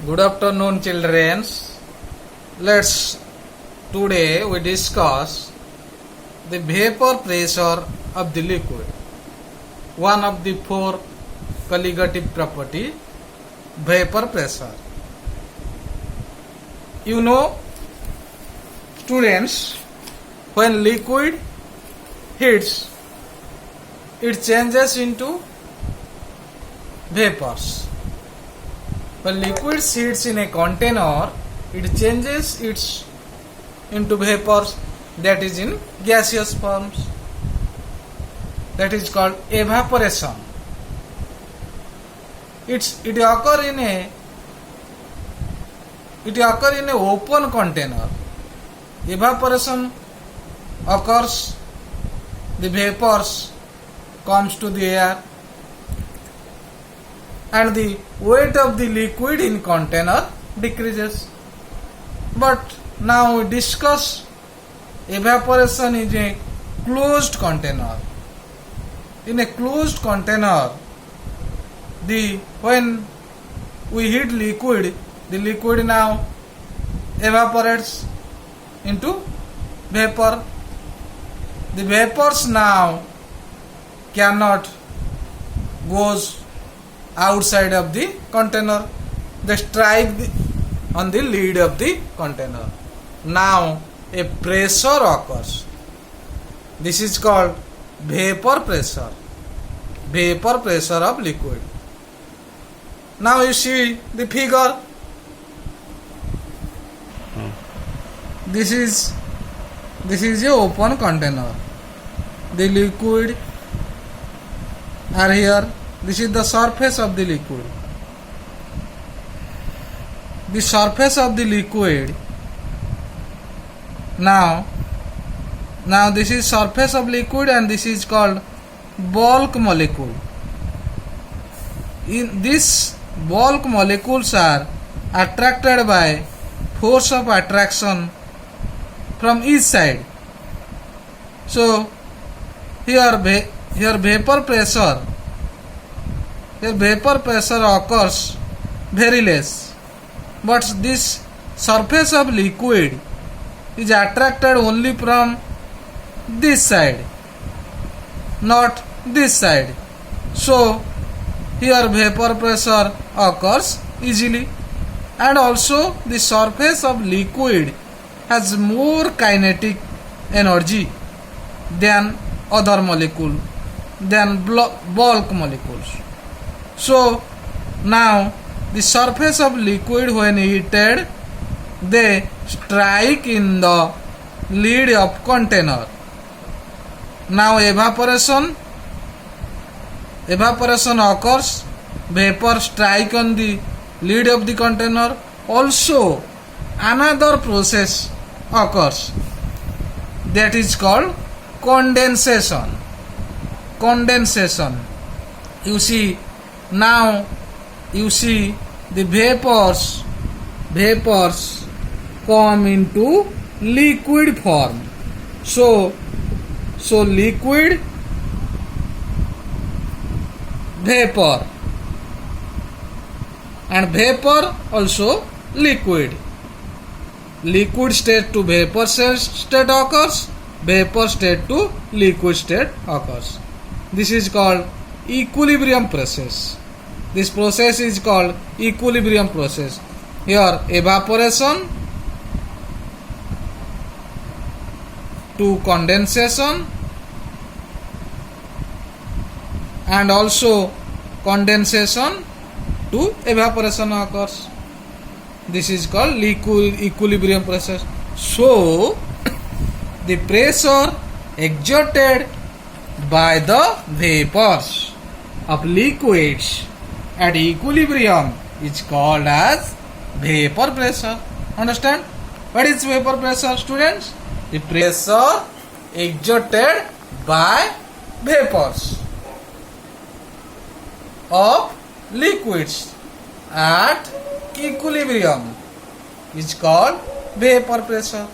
Good afternoon, children. Today we discuss the vapor pressure of the liquid. One of the four colligative property, vapor pressure. You know, students, when liquid heats, it changes into vapors. When liquid heats in a container, it changes into vapors, that is in gaseous forms. That is called evaporation. It occur in a open container. Evaporation occurs, the vapors comes to the air, and the weight of the liquid in container decreases. But now we discuss evaporation is a closed container. In a closed container, when we heat liquid, the liquid now evaporates into vapor. The vapors now cannot goes outside of the container. They strike on the lid of the container. Now a pressure occurs. This is called vapor pressure. Vapor pressure of liquid. Now you see the figure. This is a open container. The liquid are here. This is the surface of the liquid. The surface of the liquid. Now this is surface of liquid, and this is called bulk molecule. In this bulk molecules are attracted by force of attraction from each side. So here vapor pressure occurs very less, but this surface of liquid is attracted only from this side, not this side. So here vapor pressure occurs easily, and also the surface of liquid has more kinetic energy than other molecule, than bulk molecules. So now the surface of liquid, when heated, they strike in the lid of container. Now evaporation occurs. Vapor strike on the lid of the container. Also another process occurs, that is called condensation. You see the vapors come into liquid form. So liquid, vapor, and vapor also liquid. Liquid state to vapor state occurs. Vapor state to liquid state occurs. This is called equilibrium process. This process is called equilibrium process. Here evaporation to condensation, and also condensation to evaporation occurs. This is called equilibrium process. So the pressure exerted by the vapors of liquids at equilibrium is called as vapor pressure. Understand? What is vapor pressure, students? The pressure exerted by vapors of liquids at equilibrium is called vapor pressure.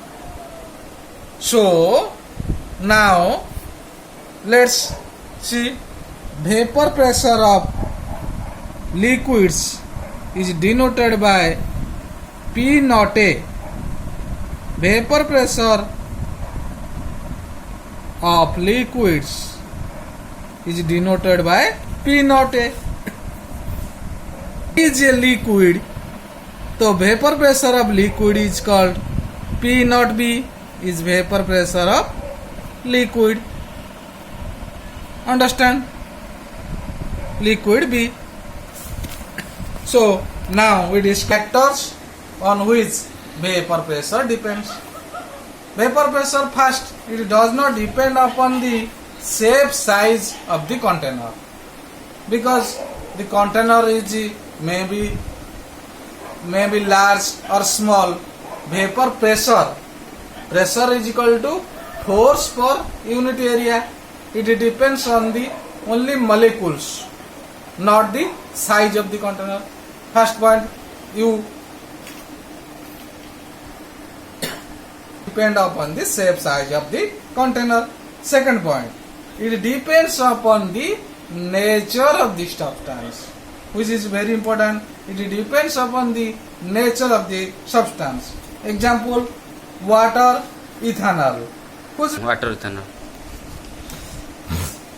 So now let's see vapor pressure of liquids is denoted by P naught A. Vapor pressure of liquids is denoted by P naught A. Is a liquid, so vapor pressure of liquid is called P naught B is vapor pressure of liquid. Understand? Liquid B. So now we discuss factors on which vapor pressure depends. Vapor pressure first, it does not depend upon the shape size of the container, because the container is maybe large or small. Vapor pressure is equal to force per unit area. It depends on the only molecules, not the size of the container. First point, you depend upon the shape size of the container. Second point, it depends upon the nature of the substance, which is very important. It depends upon the nature of the substance. Example, water, ethanol.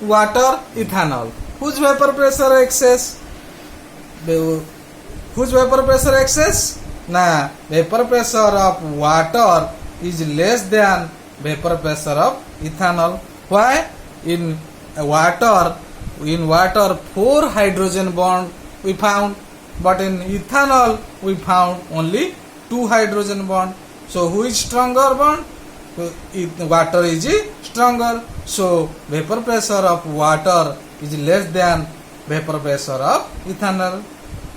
Water, ethanol. Whose vapor pressure excess? Whose vapor pressure excess? Nah, vapor pressure of water is less than vapor pressure of ethanol. Why? In water 4 hydrogen bond we found, but in ethanol we found only 2 hydrogen bond. So who is stronger bond? Water is stronger. So vapor pressure of water is less than vapor pressure of ethanol.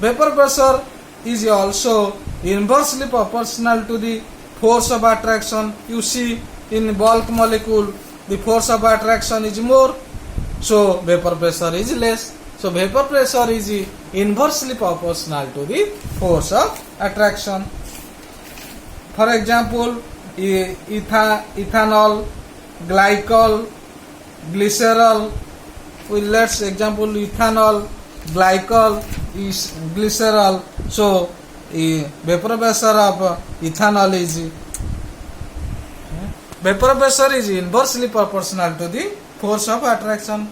Vapor pressure is also inversely proportional to the force of attraction. You see, in bulk molecule the force of attraction is more, so vapor pressure is less. So vapor pressure is inversely proportional to the force of attraction. For example, ethanol, glycol, glycerol. Let's example ethanol, glycol is glycerol. So vapor pressure of ethanol is inversely proportional to the force of attraction.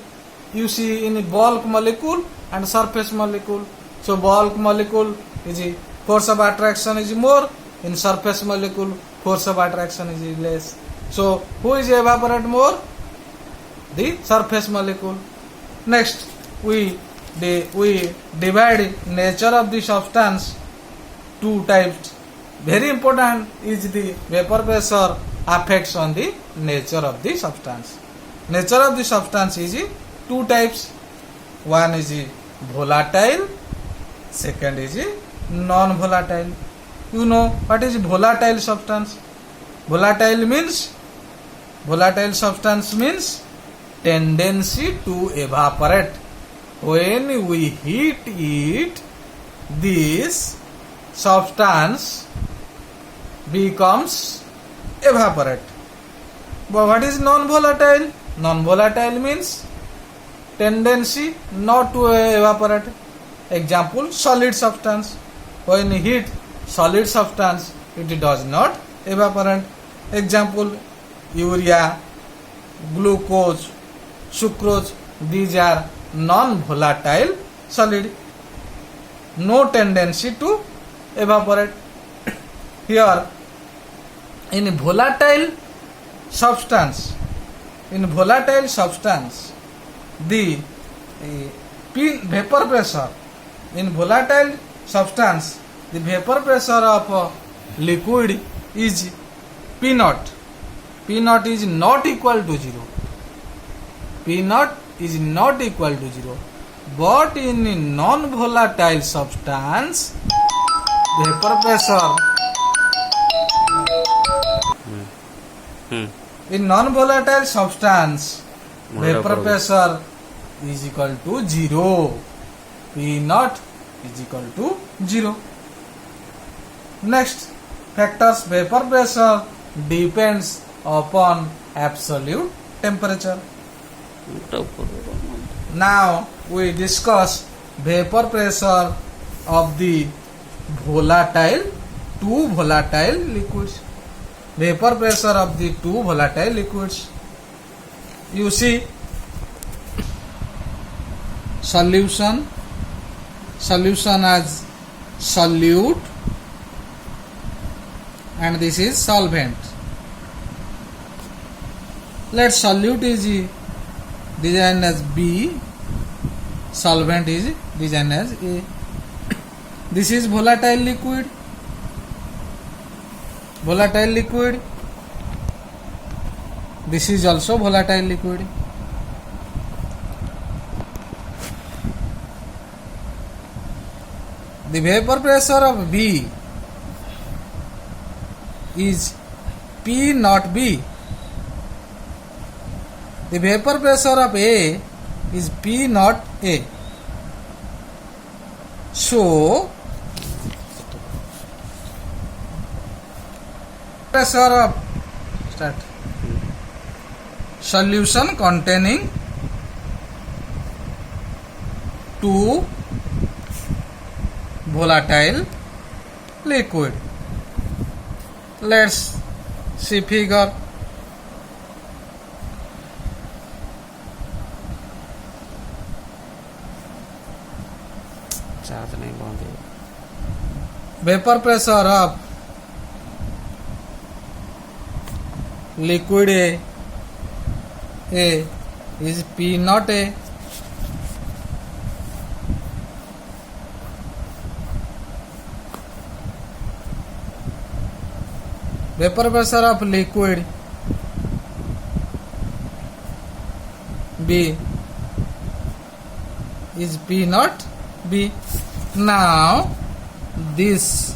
You see, in bulk molecule and surface molecule. So bulk molecule is force of attraction is more, in surface molecule force of attraction is less. So who is evaporate more? The surface molecule. Next, we divide nature of the substance two types. Very important is the vapor pressure affects on the nature of the substance. Nature of the substance is two types. One is volatile, second is non-volatile. You know what is volatile substance? Volatile substance means tendency to evaporate. When we heat it, this substance becomes evaporate. But what is non-volatile? Non-volatile means tendency not to evaporate. Example, solid substance. When heat solid substance, it does not evaporate. Example, urea, glucose, sucrose. These are non-volatile solid. No tendency to evaporate. Here, in volatile substance, the vapor pressure, in volatile substance, the vapor pressure of liquid is P naught. P naught is not equal to 0. P naught is not equal to 0. But in non-volatile substance, vapor pressure in non-volatile substance, vapor pressure is equal to 0. P naught is equal to 0. Next, factors. Vapor pressure depends upon absolute temperature. Now we discuss vapor pressure of the volatile, two volatile liquids. Vapor pressure of the two volatile liquids. You see, solution as solute, and this is solvent. Let solute is designed as B, solvent is designed as A. This is volatile liquid. This is also volatile liquid. The vapor pressure of B is P not B. The vapor pressure of A is P not A. So, pressure of solution containing two volatile liquid. Let's see figure. Charge नहीं बंद है Vapor pressure of liquid A is P not A. Vapor pressure of liquid B is P not B. Now this